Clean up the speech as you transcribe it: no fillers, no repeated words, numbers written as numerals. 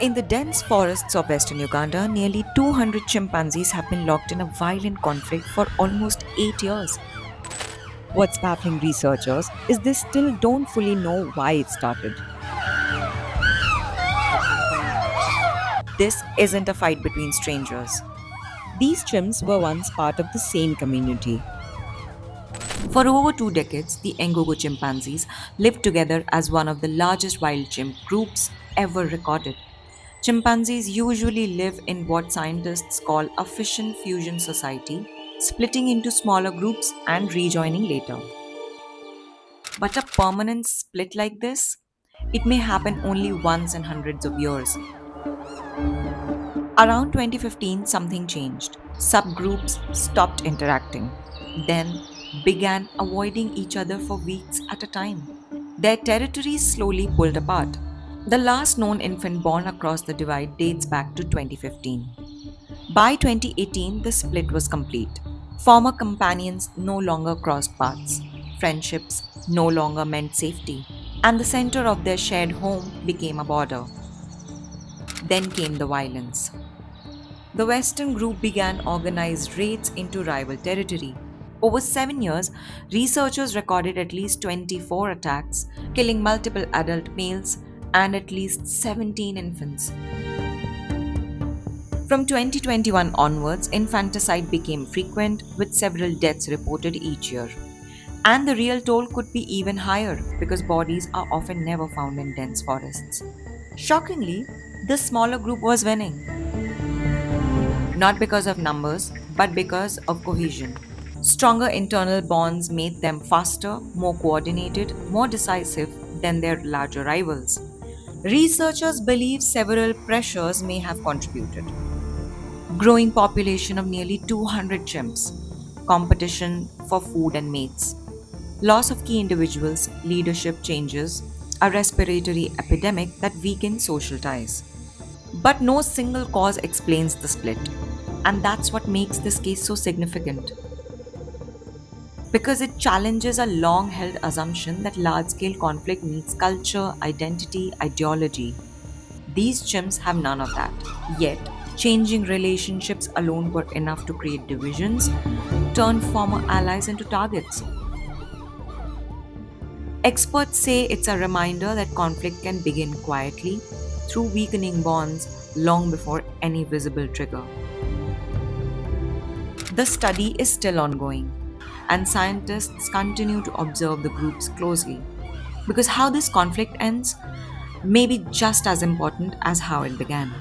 In the dense forests of western Uganda, nearly 200 chimpanzees have been locked in a violent conflict for almost 8 years. What's baffling researchers is they still don't fully know why it started. This isn't a fight between strangers. These chimps were once part of the same community. For over 2 decades, the Ngogo chimpanzees lived together as one of the largest wild chimp groups ever recorded. Chimpanzees usually live in what scientists call a fission fusion society, splitting into smaller groups and rejoining later. But a permanent split like this? It may happen only once in hundreds of years. Around 2015, something changed. Subgroups stopped interacting, then began avoiding each other for weeks at a time. Their territories slowly pulled apart. The last known infant born across the divide dates back to 2015. By 2018, the split was complete. Former companions no longer crossed paths. Friendships no longer meant safety. And the center of their shared home became a border. Then came the violence. The Western group began organized raids into rival territory. Over 7 years, researchers recorded at least 24 attacks, killing multiple adult males and at least 17 infants. From 2021 onwards, infanticide became frequent, with several deaths reported each year. And the real toll could be even higher because bodies are often never found in dense forests. Shockingly, the smaller group was winning, not because of numbers, but because of cohesion. Stronger internal bonds made them faster, more coordinated, more decisive than their larger rivals. Researchers believe several pressures may have contributed. Growing population of nearly 200 chimps, competition for food and mates, loss of key individuals, leadership changes, a respiratory epidemic that weakened social ties. But no single cause explains the split. And that's what makes this case so significant. Because it challenges a long held assumption that large scale conflict needs culture, identity, ideology. These chimps have none of that. Yet, changing relationships alone were enough to create divisions, turn former allies into targets. Experts say it's a reminder that conflict can begin quietly through weakening bonds long before any visible trigger. The study is still ongoing, and scientists continue to observe the groups closely because how this conflict ends may be just as important as how it began.